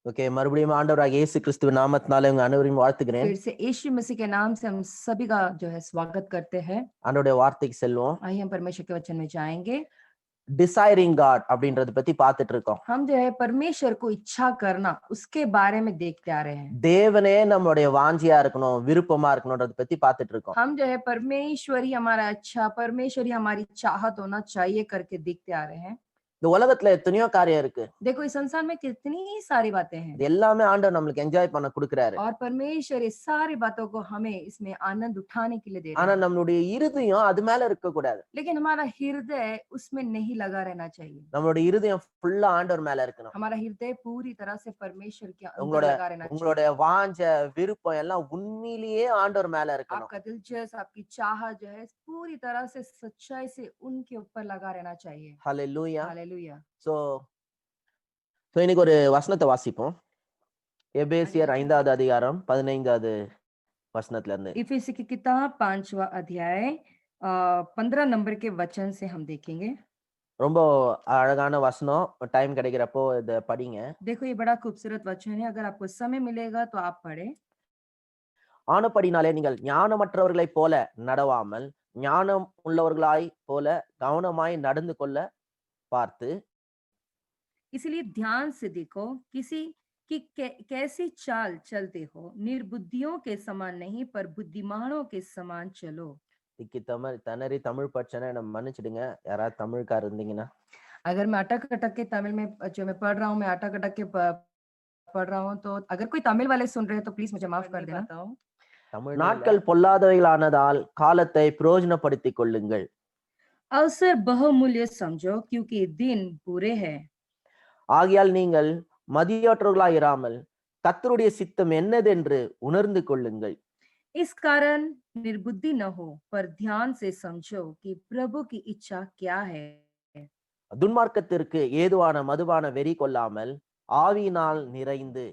Okay, மறுபடியும் ஆண்டவராகிய இயேசு கிறிஸ்துவின் நாமத்தினால உங்க அனைவரையும் வாழ்த்துகிறேன். फिर से यीशु मसीह के नाम से हम सभी का जो है स्वागत करते हैं। ஆண்டவருடைய வார்த்தைக்கு செல்வோம். आइए हम परमेश्वर के वचन में जाएंगे। டிசைரிங் காட் அப்படின்றத பத்தி பார்த்துட்டு இருக்கோம். हम जो है परमेश्वर को इच्छा करना उसके बारे में देखते आ रहे हैं। தேவனே நம்மளுடைய வாஞ்சியா இருக்கணும், விருப்பமா இருக்கணும்ன்றத பத்தி பார்த்துட்டு இருக்கோம். हम जो है परमेश्वर ही हमारा अच्छा, परमेश्वर ही हमारी चाहत होना चाहिए करके देखते आ रहे हैं। இந்த உலகத்துல எத்தனையோ காரியம் இருக்கு. देखो इस संसार में कितनी सारी बातें இது हैं எல்லாமே ஆண்டவர் நம்மளுக்கு என்ஜாய் பண்ண கொடுக்கிறாரு. और परमेश्वर इस सारी बातों को हमें इसमें आनंद उठाने के लिए दे रहे ஆனா हैं। நம்மளுடைய இருதயம் அது மேல இருக்க கூடாது. लेकिन हमारा हृदय उसमें नहीं लगा रहना चाहिए। நம்மளுடைய இருதயம் ஃபுல்லா ஆண்டவர் மேல இருக்கணும். हमारा हृदय पूरी तरह से परमेश्वर के अंदर உங்களோட लगा रहना चाहिए। உங்களுடைய வாஞ்சை, விருப்பம் எல்லாம் உண்மையிலேயே ஆண்டவர் மேல இருக்கணும். आपका दिलचस्प, आपकी चाहत जो है पूरी तरह से सच्चाई से उनके ऊपर लगा रहना चाहिए। ஹல்லேலூயா. हालेलुया। சோ இன்னைக்கு ஒரு வசனத்தை வாசிப்போம். எபேசியர் 5வது அதிகாரம் 15வது வசனத்துல இருந்து. इफिसी की किताब 5वां अध्याय 15 नंबर के वचन से हम देखेंगे। ரொம்ப அழகான வசனம். டைம் கிடைக்கிறப்போ இத படிங்க. देखो ये बड़ा खूबसूरत वचन है, अगर आपको समय मिलेगा तो आप पढ़े। ஆனபடினாலே நீங்கள் ஞானமற்றவர்களைப் போல நடவாமல் ஞானம் உள்ளவர்களாய் போல கவனமாய் நடந்து கொள்ள பார்த்து, इसलिए ध्यान से देखो किसी की कैसी चाल चलते हो, निर्बुद्धियों के समान नहीं पर बुद्धिमानों के समान चलो। திக்கி திணறி தமிழ் படிச்சேன்னா என்ன மன்னிச்சிடுங்க. யாராவது தமிழ்காரர் இருந்தீங்கன்னா. अगर मैं अटक अटक के तमिल में जो मैं पढ़ रहा हूँ, मैं अटक अटक के पढ़ रहा हूँ, तो अगर कोई तमिल वाले सुन रहे हैं तो प्लीज मुझे माफ कर देना। நாட்கள் பொல்லாதவைகளானதால் காலத்தை பிரயோஜனப்படுத்திக் கொள்ளுங்கள். अवसर बहुमूल्य समझो क्योंकि दिन बुरे हैं। ஆகையால் நீங்கள் மதியற்றவர்களாய் இராமல் கர்த்தருடைய சித்தம் என்னதென்று உணர்ந்து கொள்ளுங்கள். इस कारण निर्बुद्धि न हो पर ध्यान से समझो कि प्रभु की इच्छा क्या है। துன்மார்க்கத்திற்கு ஏதுவான மதுபான வெறி கொள்ளாமல் ஆவியினால் நிறைந்து,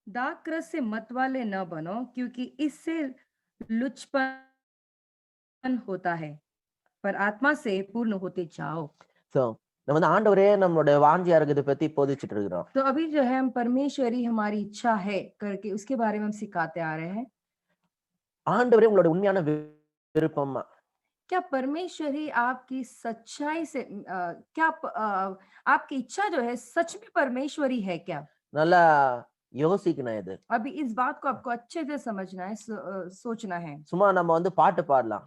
दाखरस से मत वाले न बनो क्योंकि इससे लुचपन होता है, पर आत्मा से पूर्ण होते जाओ। சோ நம்ம வந்து ஆண்டவரே நம்மளுடைய வாஞ்சியா இருக்கிறத பத்தி போதிச்சுட்டு இருக்கிறோம். तो अभी जो है हम परमेश्वरी हमारी इच्छा है करके उसके बारे में हम सिखाते आ रहे हैं। ஆண்டவரே உங்களுடைய உண்மையான விருப்பமா? क्या परमेश्वर ही आपकी सच्चाई से क्या आपकी इच्छा जो है सच में परमेश्वरी है क्या? நல்லா யோசிக்கணும் இது. अभी इस बात को आपको अच्छे से समझना है, सोचना है। சும்மா நம்ம வந்து பாட்டு பாடலாம்.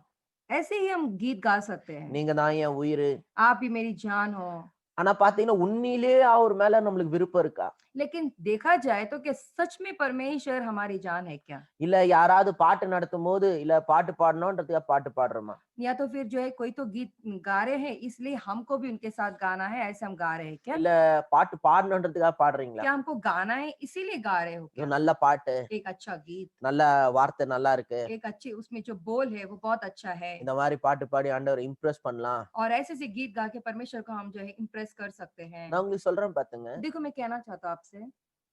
ऐसे ही हम गीत गा सकते हैं, நீங்க தான் என் உயிர். आप ही मेरी जान हो। ஆனா பாத்தீங்கன்னா உண்மையிலேயே அவர் மேல நம்மளுக்கு விருப்பம் இருக்கா? लेकिन देखा जाए तो क्या सच में परमेश्वर हमारी जान है क्या? இல்ல யாராவது பாட்டு நடத்தும் போது இல்ல பாட்டு பாடணும்ன்றதுக்காக பாட்டு பாடுறோமா? या तो फिर जो है कोई तो गीत गा रहे हैं इसलिए हमको भी उनके साथ गाना है, ऐसे हम गा रहे हैं क्या? இல்ல பாட்டு பாடணும்ன்றதுக்காக பாடுறீங்களா? क्या हमको गाना है इसीलिए गा रहे हो இது क्या? நல்ல பாட்டு, एक अच्छा गीत, நல்ல வார்த்தை நல்லா இருக்கு, एक अच्छी उसमें जो बोल है वो बहुत अच्छा है, இந்த மாதிரி பாட்டு பாடி ஆண்டவரை இம்ப்ரெஸ் பண்ணலாம். और ऐसे ऐसे गीत गा के परमेश्वर को हम जो है इम्प्रेस कर सकते हैं। நான் உங்களுக்கு சொல்றேன் பாத்துங்க. देखो मैं कहना चाहता हूँ आपसे,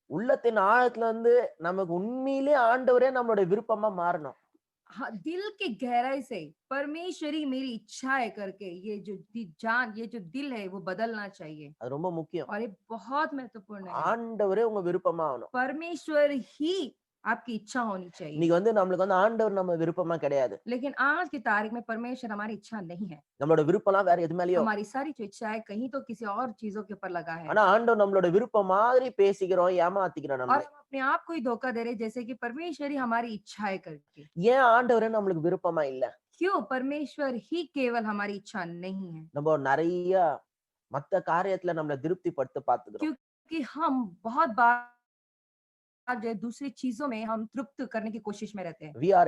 உள்ளத்தின் ஆழத்துல இருந்து நமக்கு உண்மையிலே ஆண்டவரே நம்மளுடைய விருப்பமா மாறணும். हाँ, दिल की गहराई से परमेश्वरी मेरी इच्छा है करके ये जो जान, ये जो दिल है वो बदलना चाहिए, அது ரொம்ப मुख्யம். और ये बहुत महत्वपूर्ण है। ஆண்டவரே உங்க விருப்பமா ஆகணும். परमेश्वर ही आपकी इच्छा होनी चाहिए। இன்னைக்கு வந்து நம்மளுக்கு வந்து ஆண்டவர் நம்ம விருப்பமா கிடையாது. लेकिन आज की तारीख में परमेश्वर हमारी इच्छा नहीं है। நம்மளோட விருப்பம்லாம் வேற எது மேலயோ. हमारी सारी जो इच्छा है कहीं तो किसी और चीजों के ऊपर लगा है, ஆனா ஆண்டவர் நம்மளோட விருப்பம் மாதிரி பேசிக்கிறோம், ஏமாத்திக்கிறோம் और நம்ம. हम अपने आप को ही धोखा दे रहे जैसे कि परमेश्वर ही हमारी इच्छा है करके। ஏன் ஆண்டவரே நம்மளுக்கு விருப்பமா இல்ல? क्यों परमेश्वर ही केवल हमारी इच्छा नहीं है? நம்ம நிறைய மத்த காரியத்துல நம்மள திருப்திப்படுத்த பாத்துக்கிறோம். क्योंकि हम बहुत बार जो है दूसरी चीजों में हम तृप्त करने की कोशिश में रहते हैं, We are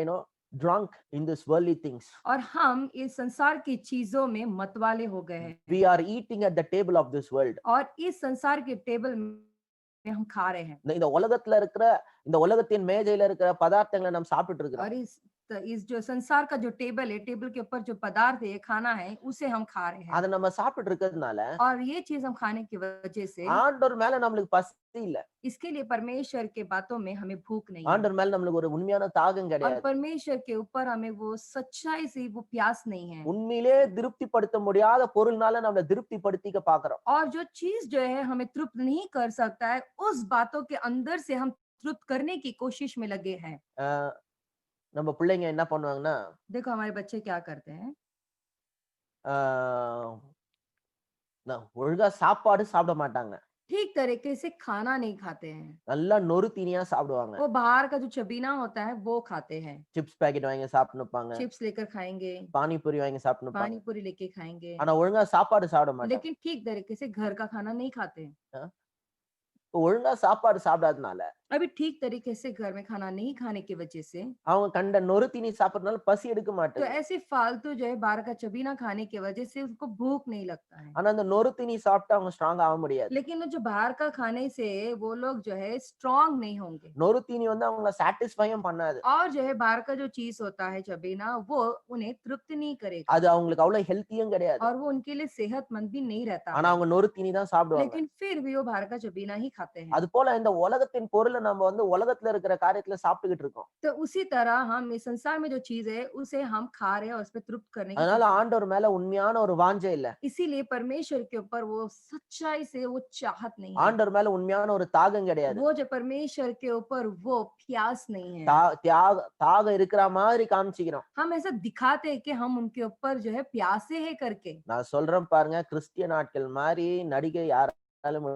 drunk in this worldly things. और हम इस संसार की चीजों में मतवाले हो गए हैं, We are eating at the table of this world. और इस संसार के टेबल में हम खा रहे हैं, இந்த உலகத்துல இருக்கிற இந்த உலகத்தின் மேஜையில இருக்கிற பதார்த்தங்களை நாம் சாப்பிட்டு இருக்கிறோம். और इस इस जो संसार का जो टेबल है, टेबल के ऊपर जो पदार्थ है, खाना है, उसे हम खा रहे हैं। அத நம்ம சாப்பிட்டுட்டு இருக்கிறதுனால और ये चीज हम खाने की वजह से ஆண்டவர் மேல நம்மளுக்கு பசி இல்ல. इसके लिए परमेश्वर के बातों में हमें भूख नहीं है। ஆண்டவர் மேல நம்மளுக்கு ஒரு உண்மையான தாகம் और கிடையாது. परमेश्वर के ऊपर हमें वो सच्चाई से वो प्यास नहीं है। உண்மையிலே திருப்திப்படுத்த முடியாத பொருள்னால நம்மள திருப்திப்படுத்திக்க பார்க்கிறோம். और जो चीज जो है हमें तृप्त नहीं कर सकता है, उस बातों के अंदर से हम तृप्त करने की कोशिश में लगे हैं। அ நம்ம பிள்ளைங்க என்ன பண்ணுவாங்கன்னா, देखो हमारे बच्चे क्या करते हैं, ஆ ஒழுங்கா சாப்பாடு சாப்பிட மாட்டாங்க. ठीक तरीके से खाना नहीं खाते हैं। நல்லா நொறு தீனியா சாப்பிடுவாங்க. वो बाहर का जो चबीना होता है वो खाते हैं। சிப்ஸ் பாக்கெட் வாங்கி சாப்பிட்டுன்னு இருப்பாங்க. चिप्स लेकर खाएंगे, பானிபூரி வாங்கி சாப்பிட்டுன்னு இருப்பாங்க. पानी पूरी लेके खाएंगे, ஆனா ஒழுங்கா சாப்பாடு சாப்பிட மாட்டாங்க. लेकिन ठीक तरीके से घर का खाना नहीं खाते। அ ஒழுங்கா சாப்பாடு சாப்பிடாதனால, अभी ठीक तरीके से घर में खाना नहीं खाने की वजह से அவங்க கண்ட நொறு தீனி சாப்பிடுறதுனால பசி எடுக்க तो மாட்டேங்குது. ऐसे फालतू जो है बाहर का चबीना खाने की वजह से उसको भूख नहीं लगता है। ஆனா அந்த நொறு தீனி சாப்பிட்டு அவங்க ஸ்ட்ராங் ஆக முடியாது. लेकिन वो जो बाहर का खाने से वो लोग जो है स्ट्रांग नहीं होंगे। நொறு தீனி வந்து அவங்கள சாட்டிஸ்ஃபையும் பண்ணாது. और जो है बाहर का जो चीज होता है चबीना वो उन्हें तृप्त नहीं करेगा அது அவங்களுக்கு அவ்வளவு ஹெல்த்தியும் கிடையாது. और वो उनके लिए सेहतमंद भी नहीं रहता ஆனா है। அவங்க நொறு தீனி தான் சாப்பிடுவாங்க. लेकिन फिर भी वो बाहर का चबीना ही खाते हैं। அது போல இந்த உலகத்தின் பொருளை நம்ம வந்து உலகத்துல இருக்கிற காரியத்துல சாப்பிட்டுக்கிட்டு இருக்கோம். तो उसी तरह हम इस संसार में जो चीज है उसे हम खा रहे हैं और उसपे तृप्त करने की அதனால कोशिश। ஆண்டவர் மேல உண்மையான ஒரு வாஞ்சை இல்ல. इसीलिए परमेश्वर के ऊपर वो सच्चाई से वो चाहत नहीं है। ஆண்டவர் மேல உண்மையான ஒரு தாகம் கிடையாது. वो जो परमेश्वर के ऊपर वो प्यास नहीं है। தாகம் இருக்கிற மாதிரி காமிச்சிக்கிறோம். हम ऐसा दिखाते हैं कि हम उनके ऊपर जो है प्यासे हैं करके। நான் சொல்றேன் பாருங்க, கிறிஸ்டிய நாட்கள் மாதிரி நடிகை யாராலும்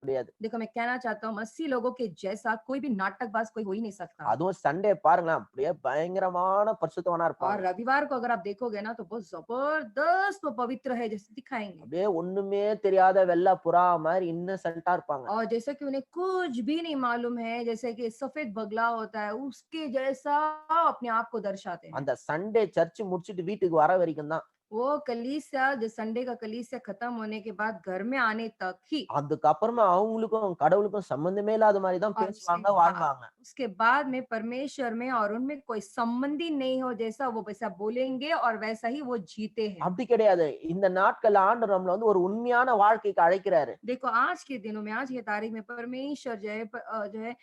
முடியாது. देखो मैं कहना चाहता हूँ 80 लोगों के जैसा कोई भी नाटकबाज कोई हो ही नहीं सकता। அதுவும் சண்டே பாருங்களேன், அப்படியே பயங்கரமான பரிசுத்தவனா और இருப்பாங்க. रविवार को अगर आप देखोगे ना तो बहुत जबरदस्त वो पवित्र है जैसे दिखाएंगे। அப்படியே ஒண்ணுமே தெரியாத வெள்ளை புறா மாதிரி இன்னசென்ட்டா இருப்பாங்க. और जैसे कि उन्हें कुछ भी नहीं मालूम है, जैसे कि सफेद बगला होता है उसके जैसा अपने आप को दर्शाते हैं। அந்த சண்டே சர்ச் முடிச்சிட்டு வீட்டுக்கு வர வரைக்கும் தான். वो कलीसिया जो संडे का कलीसिया खत्म होने के बाद घर में आने तक ही। அதுக்கப்புறமா அவங்களுக்கும் கடவுளுக்கும் சம்பந்தமே இல்லாத மாதிரி தான் और பேசுவாங்க, வாழ்வாங்க. उसके बाद में परमेश्वर में और उनमें कोई संबंध ही नहीं हो, जैसा वो वैसा बोलेंगे और वैसा ही वो जीते हैं। அப்படி கிடையாது. இந்த நாட்கள்ல ஆண்டவர் நம்மள வந்து ஒரு உண்மையான வாழ்க்கைக்கு அழைக்கிறாரு. देखो आज के दिनों में, आज की तारीख में परमेश्वर जो है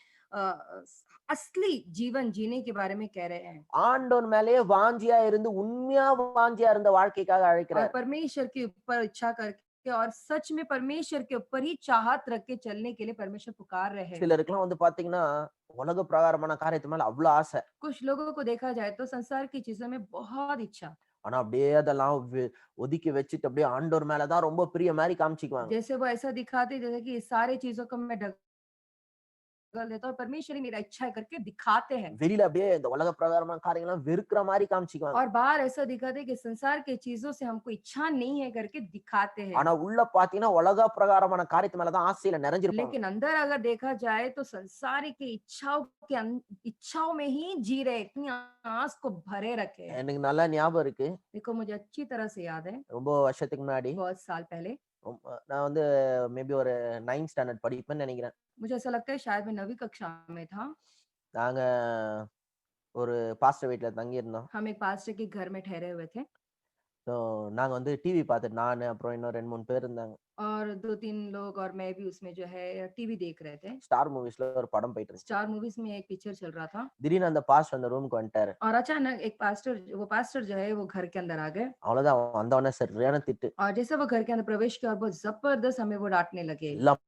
असली जीवन जीने के बारे में कह रहे हैं। ஆண்டவர் மேலேயே வாஞ்சியா இருந்து உண்மையா வாஞ்சியா இருந்த வாழ்க்கைக்காக और அழைக்கிறார். परमेश्वर के ऊपर इच्छा करके और सच में परमेश्वर के ऊपर ही चाहत रख के चलने के लिए परमेश्वर पुकार रहे हैं। சிலருக்குலாம் வந்து பாத்தீங்கன்னா உலக பிரகாரமான காரியத்து மேல அவ்வளவு ஆசை. कुछ लोगों को देखा जाए तो संसार की चीजों में बहुत इच्छा, ஆனா அப்படியே அதெல்லாம் ஒதுக்கி வச்சுட்டு அப்படியே ஆண்டவர் மேலதான் ரொம்ப பிரிய மாதிரி காமிச்சுக்குவாங்க. जैसे वो ऐसा दिखाते जैसे कि इस सारी चीजों को मैं ढकल देता हूँ और परमेश्वर ही मेरा इच्छा है करके दिखाते हैं। வெளியில அப்படியே இந்த உலக பிரகாரமான காரியங்கள்லாம் வெறுக்கிற மாதிரி காமிச்சுக்குவாங்க. और बाहर ऐसा दिखाते हैं कि संसार के चीजों से हमको इच्छा नहीं है करके दिखाते हैं। ஆனா உள்ள பாத்தீங்கன்னா உலக பிரகாரமான காரியத்து மேலதான் ஆசையில நிறைஞ்சிருப்பாங்க. लेकिन अंदर अगर देखा जाए तो संसार की इच्छाओं में ही जी रहे, इतनी आस को भरे रखे हैं। எனக்கு நல்லா ஞாபகம் இருக்கு. देखो मुझे अच्छी तरह से याद है, ரொம்ப வருஷத்துக்கு முன்னாடி बहुत साल पहले நான் வந்து மேபி ஒரு 9th ஸ்டாண்டர்ட் படிப்பேன்னு நினைக்கிறேன். मुझे ऐसा लगता है शायद मैं 9वीं कक्षा में था। நாங்க ஒரு பாஸ்டர் வீட்ல தங்கி இருந்தோம். हम एक पास्टर के घर में ठहरे हुए थे ஸோ நாங்க வந்து டிவி பார்த்துட்டு நானு அப்புறம் இன்னும் 2-3 பேர் இருந்தாங்க. और 2-3 लोग और मैं भी उसमें जो है टीवी देख रहे थे। ஸ்டார் மூவிஸ்ல ஒரு படம் போயிட்டு இருந்துச்சு. स्टार मूवीज में एक पिक्चर चल रहा था திடீர்னு அந்த பாஸ்டர் அந்த ரூமுக்கு வந்துட்டாரு. और अचानक एक पास्टर जो है वो घर के अंदर आ गए அவ்வளவுதான், வந்தவொடனே சரியான திட்டு. और जैसे वो घर के अंदर प्रवेश किया और बहुत जबरदस्त हमें वो डांटने लगे। எல்லாம்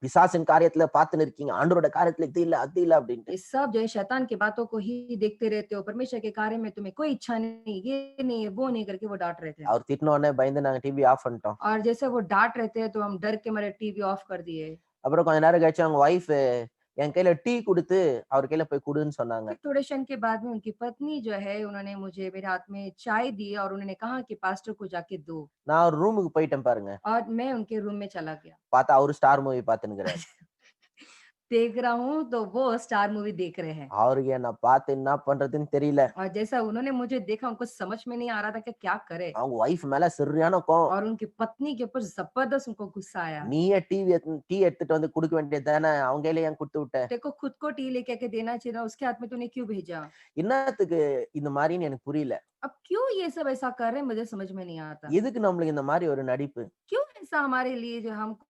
பிசாசின் காரியத்துல பார்த்துன்னு இருக்கீங்க, ஆண்டவரோட காரியத்துல இது இல்ல அது இல்ல அப்படின்ட்டு. ये सब जो है शैतान की बातों को ही देखते रहते हो, परमेश्वर के कार्य में तुम्हें कोई इच्छा नहीं, ये नहीं है वो नहीं करके वो डांट रहे थे। அவர் திட்டின உடனே பயந்து நாங்க டிவி ஆஃப் பண்ணிட்டோம். और जैसे वो डांट रहे थे तो हम डर के मारे टीवी ऑफ कर दिए। அப்புறம் கொஞ்ச நேரம் கழிச்சு அவங்க ஒய்ஃப் என் கையில டீ கொடுத்து அவர் கையில போய் குடுன்னு சொன்னாங்க. फिर थोड़े क्षण के बाद में उनकी पत्नी जो है उन्होंने मुझे मेरे हाथ में चाय दी और उन्होंने कहा कि पास्टर को जाके दो। நான் ஒரு ரூமுக்கு போயிட்டேன் பாருங்க. और मैं उनके रूम में चला गया। பார்த்தா அவரு ஸ்டார் மூவி பார்த்துன்னு இருக்கிறாரு. देख रहा हूँ तो वो स्टार मूवी देख रहे हैं। அவருக்கு என்ன பார்த்து என்ன பண்றதுன்னு தெரியல. और जैसा उन्होंने मुझे देखा उनको समझ में नहीं आ रहा था कि क्या करे। அவங்க ஒய்ஃப் மேல சரியான கோவம். और उनकी पत्नी के ऊपर जबरदस्त उनको गुस्सा आया। நீயே டீ எடுத்துட்டு வந்து குடுக்க வேண்டியது தானே, அவங்க கையில ஏன் குடுத்து விட்ட? देखो खुद को टी लेके के देना चाहिए था, उसके हाथ में तूने क्यों भेजा? என்னத்துக்கு இந்த மாரின்னு எனக்கு புரியல. अब क्यों ये सब ऐसा कर रहे हैं मुझे समझ में नहीं आता। எதுக்கு நம்மளுக்கு இந்த மாரி ஒரு நடிப்பு? क्यों ऐसा हमारे लिए जो हमको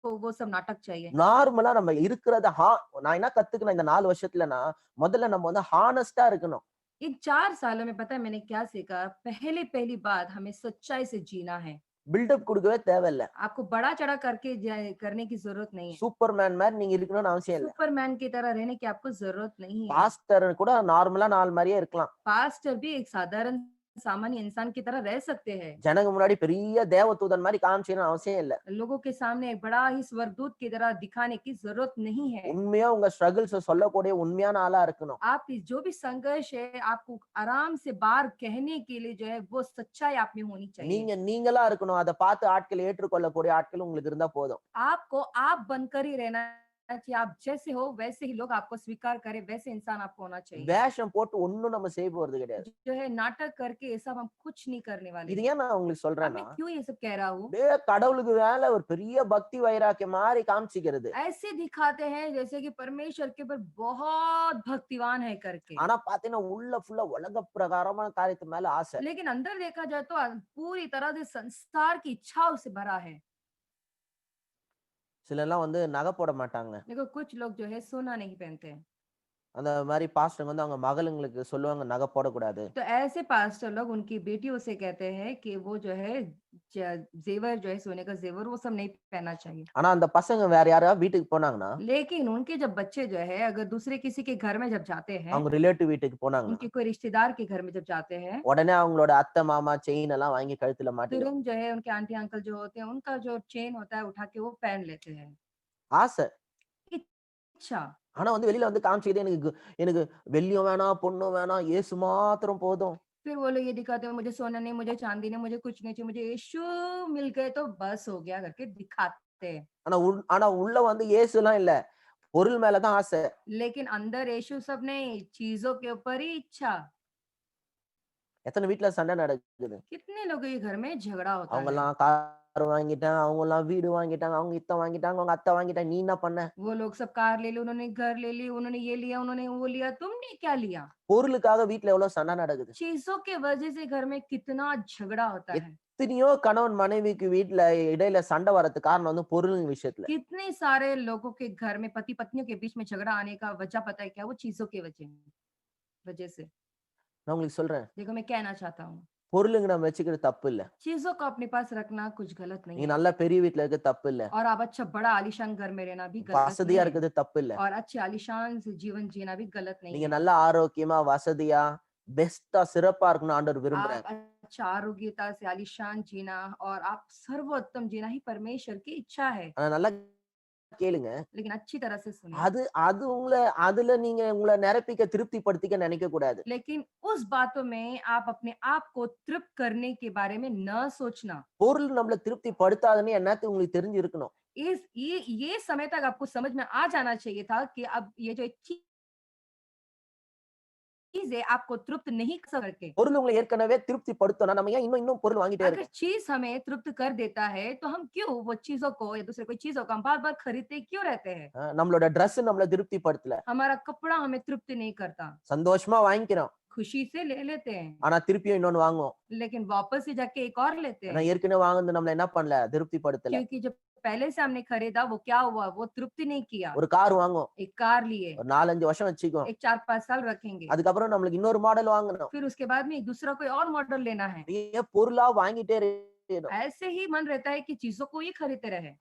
वो सब नाटक चाहिए। நார்மலா நம்ம இருக்கிறத நான் என்ன கத்துக்கினேன் இந்த 4 வருஷத்துலனா, முதல்ல நம்ம வந்து ஹானஸ்ட்டா இருக்கணும். इन 4 सालों में पता है मैंने क्या सीखा? पहली बात हमें सच्चाई से जीना है। பில்டப் குடுக்கவே தேவையில்ல. आपको बड़ा-चढ़ा करके करने की ज़रूरत नहीं है। சூப்பர்மேன் மாரி நீங்க இருக்கணும்னு அவசியம் இல்ல. सुपरमैन की तरह रहने की आपको ज़रूरत नहीं है। பாஸ்டர் கூட நார்மலா ஆள் மாரியே இருக்கலாம். पास्टर भी एक साधारण सामान्य इंसान की तरह रह सकते हैं। ஜனங்க முன்னாடி பெரிய தேவதூதன் மாரி காமிச்சேன்னு அவசியம் இல்ல. लोगों के सामने एक बड़ा ही स्वर्गदूत की तरह दिखाने की ज़रूरत नहीं है। உண்மையா உங்க ஸ்ட்ரगल्स சொல்லக்கூடிய உண்மையான ஆளா இருக்கணும். आप जो भी संघर्ष है आपको आराम से बाहर कहने के लिए जो है वो सच्चाई आप में होनी चाहिए। நீங்க நீங்களா இருக்கணும். அத பார்த்து ஆட்கள் ஏற்றுக்கொள்ளக்கூடிய ஆட்கள் உங்களுக்கு இருந்தா போதும். आपको आप बनकर ही रहना चाहिए। आप जैसे हो वैसे ही लोग आपको स्वीकार करें, वैसे इंसान आपको होना चाहिए। வேஷம் போட்டு ஒண்ணும் நம்ம செய்ய போறது கிடையாது. जो है नाटक करके ये सब हम कुछ नहीं करने वाले இது हैं। ஏன் நான் உங்களுக்கு अब சொல்றேன்னா, मैं क्यों ये सब कह रहा हूँ? அப்படியே கடவுளுக்கு மேல ஒரு பெரிய பக்தி வைராக்கியம் மாரி காமிச்சிக்கிறது. ऐसे दिखाते हैं जैसे कि परमेश्वर के ऊपर बहुत भक्तिवान है करके। ஆனா பாத்தீங்கன்னா உள்ள ஃபுல்லா உலக பிரகாரமான காரியத்து மேல ஆசை. लेकिन अंदर देखा जाए तो पूरी तरह से संसार की इच्छाओं से भरा है। சிலர்லாம் வந்து நகை போட மாட்டாங்க. देखो कुछ लोग जो है सोना नहीं पहनते हैं। அந்த மாரி பாஸ்டர்ங்க வந்து அவங்க மகளுங்களுக்கு சொல்லுவாங்க நகை போடக்கூடாது. तो ऐसे पास्टर लोग उनकी बेटियों से कहते हैं कि वो जो है जेवर जो है सोने का जेवर वो सब नहीं पहनना चाहिए। ஆனா அந்த பசங்க வேற யாராவது வீட்டுக்கு போனாங்கன்னா, लेकिन उनके जब बच्चे जो है अगर दूसरे किसी के घर में जब जाते हैं, அவங்க ரிலேட்டிவ் வீட்டுக்கு போனாங்கன்னா, उनके कोई रिश्तेदार के घर में जब जाते हैं, உடனே அவங்களோட அத்தை, மாமா செயின் எல்லாம் வாங்கி कழுத்துல மாட்டிடுவாங்க. तुरंत जो है उनके आंटी अंकल जो होते हैं उनका जो चेन होता है उठा के वो पहन लेते हैं। ஆசை. इच्छा। ஆனா வந்து வெளியில வந்து காமிச்சுக்கிட்டே எனக்கு வெள்ளியும் வேணாம், பொண்ணும் வேணாம், இயேசு மாத்திரம் போதும். फिर वो लोग ये दिखाते हैं मुझे सोना नहीं, मुझे चांदी नहीं, मुझे कुछ नहीं चाहिए, मुझे यीशु मिल गए तो बस हो गया करके दिखाते हैं। ஆனா உள்ள வந்து இயேசுலாம் இல்ல. பொருள் மேல தான் ஆசை. लेकिन अंदर यीशु सब नहीं, चीजों के ऊपर ही इच्छा। எத்தனை வீட்ல சண்டை நடக்குது. कितने लोगों के घर में झगड़ा होता है। அவங்கலாம் கார் வாங்கிட்டாங்க, அவங்கலாம் வீடு வாங்கிட்டாங்க, அவங்க இத்த வாங்கிட்டாங்க, அவங்க அத்தை வாங்கிட்டாங்க. நீ என்ன பண்ண? वो लोग सब कार ले ली, उन्होंने घर ले ली, उन्होंने ये लिया, उन्होंने वो लिया, तुमने क्या लिया? பொருளுக்காக வீட்ல எவ்வளவு சண்டை நடக்குது. चीजों के वजह से घर में कितना झगड़ा होता है। எத்தனையோ கணவன் மனைவிக்கு வீட்ல இடையில சண்டை வரதுக்கு காரணம் வந்து பொருள் விஷயத்துல. कितने सारे लोगों के घर में पति पत्नियों के बीच में झगड़ा आने का वजह पता है क्या? वो चीजों की वजह से। நான் உங்களுக்கு சொல்றேன். देखो मैं कहना चाहता हूँ பொருளுங்க நம்ம வச்சுக்கிறது தப்பு இல்ல. चीजों को अपने पास रखना कुछ गलत नहीं நீங்க है। நல்ல பெரிய வீட்ல இருக்க தப்பு இல்ல. और आप अच्छा बड़ा आलीशान घर में रहना भी गलत नहीं வசதியா है। இருக்கிறது தப்பு இல்ல. और अच्छे आलीशान से जीवन जीना भी गलत नहीं நீங்க है। நல்ல ஆரோக்கியமா, வசதியா, பெஸ்ட்டா, சிறப்பா இருக்கணும்னு ஆண்டவர் விரும்புறாரு. आप अच्छा आरोग्यता से आलीशान जीना और आप सर्वोत्तम जीना ही परमेश्वर की इच्छा है। ஆனா நல்லா கேளுங்க. लेकिन अच्छी तरह से सुनिए। அது அது அதுல நீங்க உங்களை நிரப்பிக்க திருப்திப்படுத்திக்க நினைக்க கூடாது. लेकिन उस बातों में आप अपने आप को तृप्त करने के बारे में न सोचना। பொருள் நம்மள திருப்திப்படுத்தாதுன்னு என்னத்து உங்களுக்கு தெரிஞ்சு இருக்கணும். ये समय तक आपको समझ में आ जाना चाहिए था कि अब ये जो चीज है आपको तृप्त नहीं कर करके। பொருள் உங்களை ஏற்கனவே திருப்திப்படுத்தணும். நம்ம ஏன் இன்னும் பொருள் வாங்கிட்டே अगर இருக்கோம்? चीज हमें तृप्त कर देता है तो हम क्यों वो चीजों को या दूसरे कोई चीजों को हम बार बार खरीदते क्यों रहते हैं? நம்மளோட Dress நம்மள திருப்திப்படுத்தல. हमारा कपड़ा हमें तृप्त नहीं करता। சந்தோஷமா வாங்கிக்கிறோம். खुशी से ले लेते हैं ஆனா திருப்பியும் இன்னொன்னு வாங்குவோம். लेकिन वापस ही जाके एक और लेते ஏன்னா हैं। ஏற்கனவே வாங்குனது நம்மள என்ன பண்ணல? திருப்திப்படுத்தல. क्योंकि जब पहले से हमने खरीदा वो क्या हुआ? वो तृप्ति नहीं किया। ஒரு கார் வாங்குவோம். एक कार लिए, ஒரு 4, 5 வருஷம் வச்சுக்குவோம். एक 4-5 साल रखेंगे, அதுக்கப்புறம் நம்மளுக்கு இன்னொரு மாடல் வாங்கணும். फिर उसके बाद में एक दूसरा कोई और मॉडल लेना है। ஏன் பொருளா வாங்கிட்டே இருக்கணும். ऐसे ही मन रहता है कि चीजों को ही खरीदते रहे।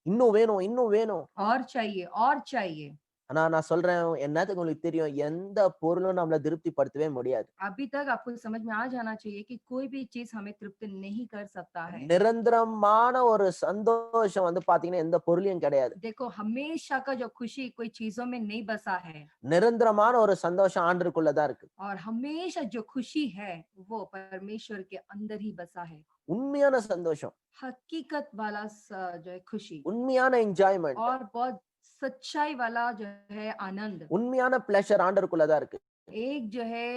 இன்னும் வேணும், இன்னும் வேணும். और चाहिए और चाहिए। ஆனா நான் சொல்றேன் என்னத்துக்கு உங்களுக்கு தெரியும் எந்த பொருளும் நம்மள திருப்திப்படுத்தவே முடியாது. अभी तक आपको समझ में आ जाना चाहिए कि कोई भी चीज हमें तृप्त नहीं कर सकता है। நிரந்தரமான ஒரு சந்தோஷம் வந்து பாத்தீங்கன்னா எந்த பொருளையும் கிடையாது. देखो हमेशा का जो खुशी कोई चीजों में नहीं बसा है। நிரந்தரமான ஒரு சந்தோஷம் ஆண்டவருக்குள்ளதான் இருக்கு. और हमेशा जो खुशी है वो परमेश्वर के अंदर ही बसा है। உண்மையான சந்தோஷம், हकीकत वाला जो है खुशी உண்மையான என்ஜாய்மெண்ட். और बहुत सच्चाई वाला जो है आनंद, உண்மையான பிளஷர் ஆண்டவருக்குள்ளதான் இருக்கு. एक जो है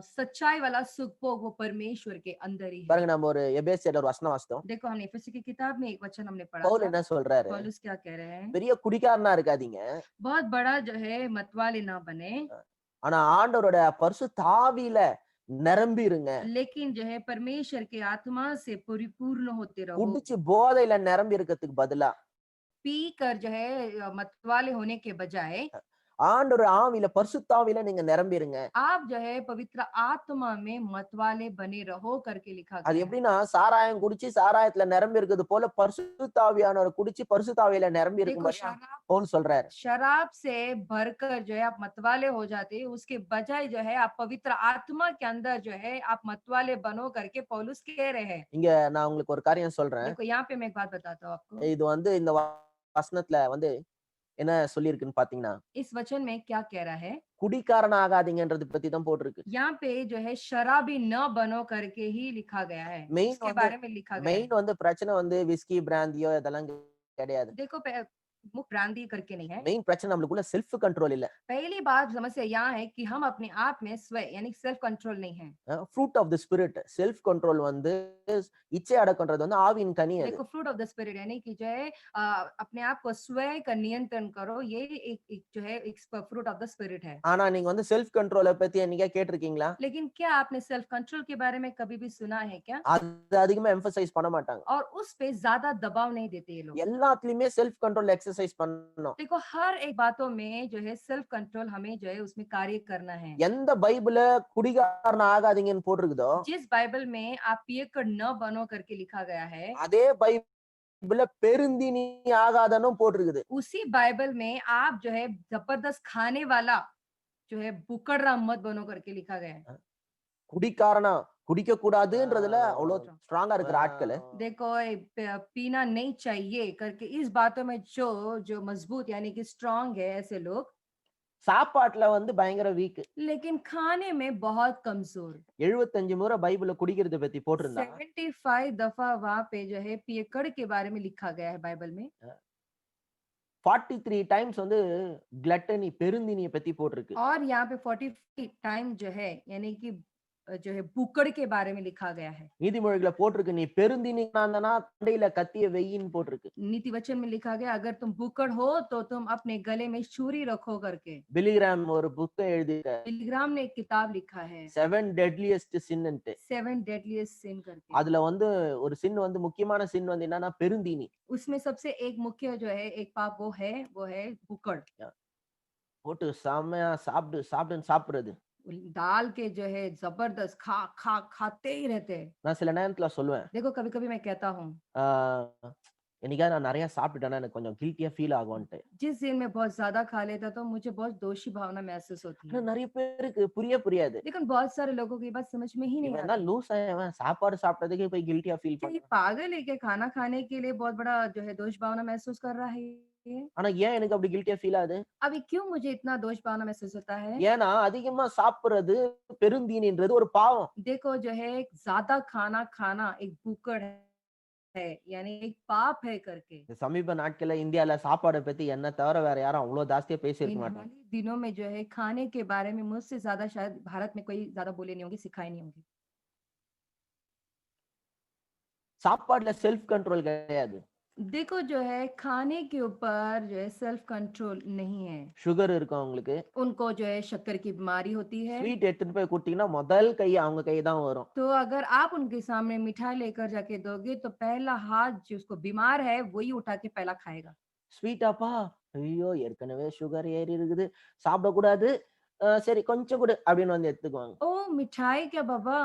सच्चाई वाला सुख भोग वो परमेश्वर के अंदर ही है। பாருங்க, நம்ம ஒரு எபேசியர்ல ஒரு வசனம் வாசித்தோம். देखो हमने इफिसी की किताब में एक वचन हमने पढ़ा பவுல் था। என்ன சொல்றாரு? पौलुस क्या कह रहे हैं? பெரிய குடிகாரனா இருக்காதீங்க. बहुत बड़ा जो है मतवाले ना बने, ஆனா ஆண்டவரோட பரிசுத்த ஆவியில நிரம்பி இருங்க. लेकिन जो है परमेश्वर के आत्मा से परिपूर्ण होते रहो। குடிச்சு போதையில நிரம்பி இருக்கிறதுக்கு பதிலா पी कर जो है मतवाले होने के बजाय ஆண்டவர் ஆவியில பரிசுத்த ஆவியில நீங்க நிரம்பி இருங்க. आप जो है पवित्र आत्मा में मतवाले बने रहो करके लिखा அது गया है। எப்படின்னா, சாராயம் குடிச்சு சாராயத்துல நிரம்பி இருக்கிறது போல பரிசுத்த ஆவியானவர் குடிச்சு பரிசுத்த ஆவியில நிரம்பி देखो இருக்கும்படியா शराब பவுல் சொல்றாரு. शराब से भरकर जो है आप मतवाले हो जाते हैं, उसके बजाय जो है आप पवित्र आत्मा के अंदर जो है आप मतवाले बनो करके पौलुस कह रहे हैं। இங்க நான் உங்களுக்கு ஒரு காரியம் சொல்றேன். देखो यहाँ पे मैं एक बात बताता हूँ आपको, இது வந்து இந்த வசனத்துல வந்து என்ன சொல்லியிருக்குன்னு பாத்தீங்கன்னா, इस वचन में क्या कह रहा है। குடிகாரன் ஆகாதீங்கன்றது பத்தி தான் போட்டிருக்கு. यहाँ पे जो है शराबी न बनो करके ही लिखा गया है, மெயின் उसके வந்து बारे में लिखा गया है। மெயின் வந்து பிரச்சனை வந்து விஸ்கி பிராந்தியோ இதெல்லாம் கிடையாது. देखो मुख ब्रांदी करके नहीं है। மெயின் பிரச்சனை நம்மளுக்குள்ள செல்ஃப் கண்ட்ரோல் இல்ல. पहली बात समस्या यहाँ है कि हम अपने आप में स्वयं यानी सेल्फ कंट्रोल नहीं है। Fruit of the spirit self control வந்து இச்சை அடக்கன்றது வந்து ஆவியின் கனி அது. देखो फ्रूट ऑफ द स्पिरिट यानी कि जो है अपने आप को स्वयं का नियंत्रण करो, ये एक जो है एक फ्रूट ऑफ द स्पिरिट है। ஆனா நீங்க வந்து செல்ஃப் கண்ட்ரோலை பத்தி என்னைக்கா கேட்டிருக்கீங்களா? लेकिन क्या आपने सेल्फ कंट्रोल के बारे में कभी भी सुना है क्या? அது அதிகமா எம்பசைஸ் பண்ண மாட்டாங்க. और उस पे ज्यादा दबाव नहीं देते ये लोग। எல்லாத்துலயுமே செல்ஃப் கண்ட்ரோல் எக்ஸர்சைஸ் பண்ணணும். देखो हर एक बातों में जो है सेल्फ कंट्रोल हमें जो है उसमें कार्य करना है। எந்த பைபிள்ல குடிகாரன் ஆகாதீங்கன்னு போட்டிருக்குதோ जिस बाइबल में आप पियक्कड़ न बनो करके लिखा गया है, அதே பைபிள்ல பெருந்தினி ஆகாதனும் போட்டிருக்குது. उसी बाइबल में आप जो है जबरदस्त खाने वाला जो है बुकड़रा मत बनो करके लिखा गया है। குடிக்காரனா குடிக்க கூடாதுன்றதுல அவ்வளவு ஸ்ட்ராங்கா இருக்கிற ஆட்கள் देखो पीना नहीं चाहिए करके इस बातों में जो मजबूत यानी कि स्ट्रांग है ऐसे लोग, சாப்பாட்டுல வந்து பயங்கர வீக். लेकिन खाने में बहुत कमजोर। 75 முறை பைபிள்ல குடிக்கிறத பத்தி போட்டிருந்தா 75 दफा वहां पे जो है पियक्कड़ के बारे में लिखा गया है बाइबल में। 43 டைம்ஸ் வந்து ग्लटनी பெருந்தினியை பத்தி போட்டிருக்கு. और यहाँ पे 43 टाइम जो है यानी कि जो है बुकड़ के बारे में लिखा गया है। நீதிமொழிகளை போட்டிருக்கு, நீ பெருந்தினினா தண்டையில கத்திய வெயின்னு போட்டிருக்கு. नीति वचन में लिखा गया अगर तुम बुकड़ हो तो तुम अपने गले में छुरी रखो करके। பிலிகிராம் ஒரு புக்கை எழுதியிருக்காரு, बिलीग्राम ने एक किताब लिखा है 7 deadliest sin ன்ட்டு. 7 deadliest sin करके। அதுல வந்து ஒரு சின் வந்து முக்கியமான சின் வந்து என்னன்னா பெருந்தினி. उसमें सबसे एक मुख्य जो है एक पाप वो है बुकड़। போட்டு செமையா சாப்பிடுன்னு சாப்பிடுறது. दाल के जो है जबरदस्त खाते ही रहते हैं। நான் சில நேரத்துல சொல்லுவேன், देखो कभी कभी मैं कहता हूँ ஆஹ் என்னைக்காவது நான் நிறைய சாப்பிட்டுட்டேன்னா எனக்கு கொஞ்சம் கில்ட்டியா ஃபீல் ஆகும்ட்டு. जिस दिन मैं बहुत ज्यादा खा लेता तो मुझे बहुत दोषी भावना महसूस होती ஆனா है। நிறைய பேருக்கு புரியாது. लेकिन बहुत सारे लोगों की बात समझ में ही नहीं இவன் आती। என்ன லூஸ் ஆயவன், சாப்பாடு சாப்பிட்டதுக்கு போய் கில்ட்டியா ஃபீல் क्या ये பண்றான். पागल है क्या खाना खाने के लिए बहुत बड़ा जो है दोष भावना महसूस कर रहा है ये? ஆனா ஏன் எனக்கு அப்படி கில்ட்டியா ஃபீல் ஆகுது? अभी क्यों मुझे इतना दोष भावना महसूस होता है? ஏன்னா அதிகமா சாப்பிடுறது பெருந்தீனின்றது ஒரு பாவம். देखो जो है ज्यादा खाना एक बुकड़ है यानी एक पाप है करके। இந்த சமீப நாட்கள்ல இந்தியால சாப்பாடை பத்தி என்ன தவிர வேற யாரும் அவ்வளவு ஜாஸ்தியா பேசியிருக்க इन மாட்டாங்க. हाल ही दिनों में जो है खाने के बारे में मुझसे ज्यादा शायद भारत में कोई ज्यादा बोले नहीं होंगे, सिखाए नहीं होंगे। சாப்பாடுல செல்ஃப் கண்ட்ரோல் கிடையாது. देखो जो है खाने के ऊपर जो है सेल्फ कंट्रोल नहीं है। சுகர் இருக்கும் அவங்களுக்கு. उनको जो है शक्कर की बीमारी होती है, ஸ்வீட் எடுத்துட்டு போய் கொடுத்தீங்கன்னா முதல் கை அவங்க கை தான் வரும். तो अगर आप उनके सामने मिठाई लेकर जाके दोगे तो पहला हाथ जिसको बीमार है वही उठा के पहला खाएगा। ஸ்வீட்டாப்பா, ஐயோ ஏற்கனவே சுகர் ஏறி இருக்குது, சாப்பிடக்கூடாது, சரி கொஞ்சம் கொடு அப்படின்னு வந்து எடுத்துக்குவாங்க. ओ मिठाई क्या बाबा,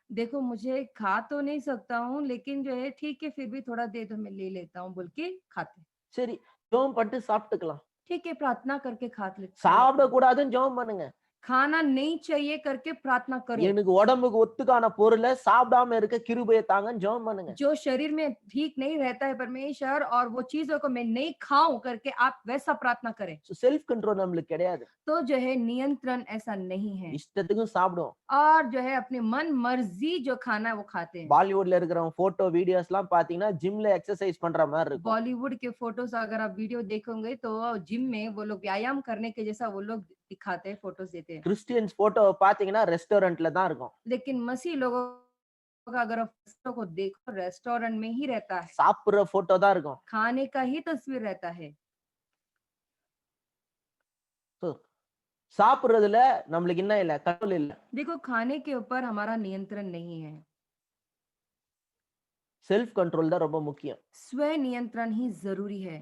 देखो मुझे खा तो नहीं सकता हूँ लेकिन जो है ठीक है फिर भी थोड़ा दे दो मैं ले लेता हूँ बोल के खाते हैं। சரி ஜெபம் பண்ணிட்டு சாப்பிட்டுக்கலாம். ठीक है प्रार्थना करके खा लेते हैं। சாப்பிடக்கூடாதுன்னு ஜெபம் பண்ணுங்க. खाना नहीं चाहिए करके प्रार्थना करो। எனக்கு உடம்புக்கு ஒத்துக்கான பொருளை சாப்பிடாம இருக்க கிருபையை தாங்கன்னு ஜெபம் பண்ணுங்க. जो शरीर में ठीक नहीं रहता है परमेश्वर और वो चीजों को मैं नहीं खाऊं करके आप वैसा प्रार्थना करें। செல்ஃப் கண்ட்ரோல் நம்மளுக்கு கிடையாது. तो जो है नियंत्रण ऐसा नहीं है இஷ்டத்துக்கும் சாப்பிடுவோம். और जो है अपनी मन मर्जी जो खाना है वो खाते हैं। பாலிவுட்ல இருக்கிறவங்க போட்டோ வீடியோஸ் எல்லாம் பாத்தீங்கன்னா ஜிம்ல எக்ஸசைஸ் பண்ற மாதிரி இருக்கும். बॉलीवुड के फोटोज अगर आप वीडियो देखोगे तो जिम में वो लोग व्यायाम करने के जैसा वो लोग दिखाते हैं, फोटोज देते हैं। கிறிஸ்டியன்ஸ் போட்டோ பாத்தீங்கன்னா ரெஸ்டாரண்ட்ல தான் இருக்கும். लेकिन मसीह लोगों का अगर आप फोटो को देखो रेस्टोरेंट में ही रहता है, சாப்பிடுற போட்டோ தான் இருக்கும். खाने का ही तस्वीर रहता है। So, சாப்பிடுறதுல நம்மளுக்கு என்ன இல்ல, கண்ட்ரோல் இல்ல. देखो खाने के ऊपर हमारा नियंत्रण नहीं है, செல்ஃப் கண்ட்ரோல் தான் ரொம்ப முக்கியம். स्व नियंत्रण ही जरूरी है।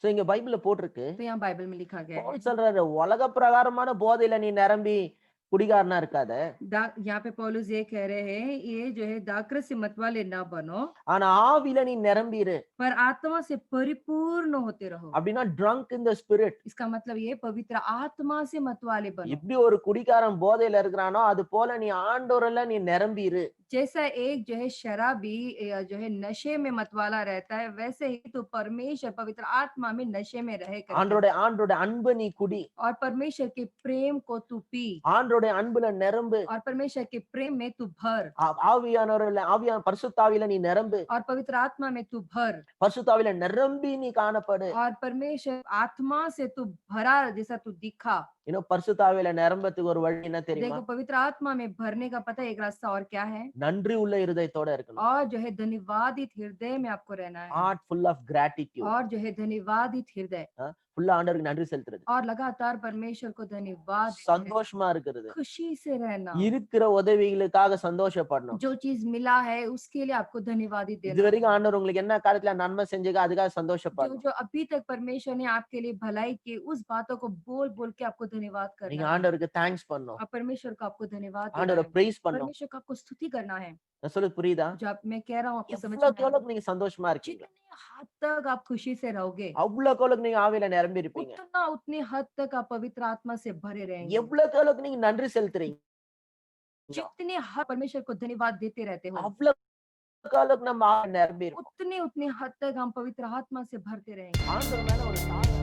சோ இங்க பைபிள்ல போட்டிருக்கு, तो यहाँ बाइबल में लिखा गया பவுல் है, சொல்றாரு உலக பிரகாரமான போதையில நீ நிரம்பி குடிகாரனா இருக்காத. यहाँ पे पौलुस ये कह रहे हैं ये जो है दाकृत से मतवाले ना बनो ஆனா ஆவியில நீ நிரம்பி இரு. पर आत्मा से परिपूर्ण होते रहो। அப்படின்னா ட்ரங்க் இன் தி ஸ்பிரிட். इसका मतलब ये पवित्र आत्मा से मतवाले बनो। எப்படி ஒரு குடிகாரன் போதையில இருக்கிறானோ அது போல நீ ஆண்டவர்ல நீ நிரம்பி இரு. जैसा एक जो है शराबी जो है नशे में मतवाला रहता है, वैसे ही तो परमेश्वर पवित्र आत्मा में नशे में रहे करके। ஆண்டோட அன்பை நீ குடி. और परमेश्वर के प्रेम को तू पी ஆண்டோட அன்புல நிரம்பு. और परमेश्वर के प्रेम में तू भर ஆவியான பரிசுத்தாவில நீ நிரம்பு. और पवित्र आत्मा में तू भर பரிசுத்தாவில நிரம்பி நீ காணப்படு. और परमेश्वर आत्मा से तू भरा जैसा तू दिखा। இன்னும் பரிசுத்தாவில நிரம்பத்துக்கு ஒரு வழி என்ன தெரியுமா? देखो पवित्र आत्मा में भरने का पता है एक रास्ता और क्या है, நன்றி உள்ள இருதயத்தோட இருக்கணும். और जो है धन्यवादित हृदय में आपको रहना है, ஹார்ட் ஃபுல் ஆஃப் கிராட்டிட்யூட். और जो है धन्यवादित हृदय ஃபுல்லா ஆண்டவருக்கு நன்றி செலுத்துறது. और लगातार परमेश्वर को धन्यवाद देते சந்தோஷமா இருக்கிறது. खुशी से रहना, இருக்கிற உதவிகளுக்காக சந்தோஷப்படணும். जो चीज मिला है उसके लिए आपको धन्यवादित இது देना வரைக்கும் है। ஆண்டவர் உங்களுக்கு என்ன காரியத்துல நன்மை செஞ்சீங்க அதுக்காக जो சந்தோஷப்படணும். जो अभी तक परमेश्वर ने आपके लिए भलाई की उस बातों को बोल बोल के आपको धन्यवाद நீங்க करना है, ஆண்டவருக்கு தேங்க்ஸ் பண்ணணும். और परमेश्वर को आपको धन्यवाद देना ஆண்டவரை है, பிரைஸ் பண்ணணும். परमेश्वर को आपको स्तुति करना है। நான் சொல்றது புரியுதா? जो आप मैं कह रहा हूँ आपको समझ में எவ்வளவுக்கு आ रहा है? எவ்வளவுக்கு நீங்க சந்தோஷமா இருக்கீங்க, जितने हद तक आप खुशी से रहोगे அவ்வளவுக்கு எவ்வளவுக்கு நீங்க ஆவியில நிரம்பி இருப்பீங்க. उतने हद तक आप पवित्र आत्मा से भरे रहेंगे। எவ்வளவுக்கு எவ்வளவுக்கு நீங்க நன்றி செலுத்துறீங்க, जितने हद परमेश्वर को धन्यवाद देते रहते हो அவ்வளவுக்கு எவ்வளவுக்கு நம்ம ஆவியில நிரம்பி இருப்போம். उतने हद तक हम पवित्र आत्मा से भरते रहेंगे। ஆண்டவர் மேல ஒரு தாழ்வு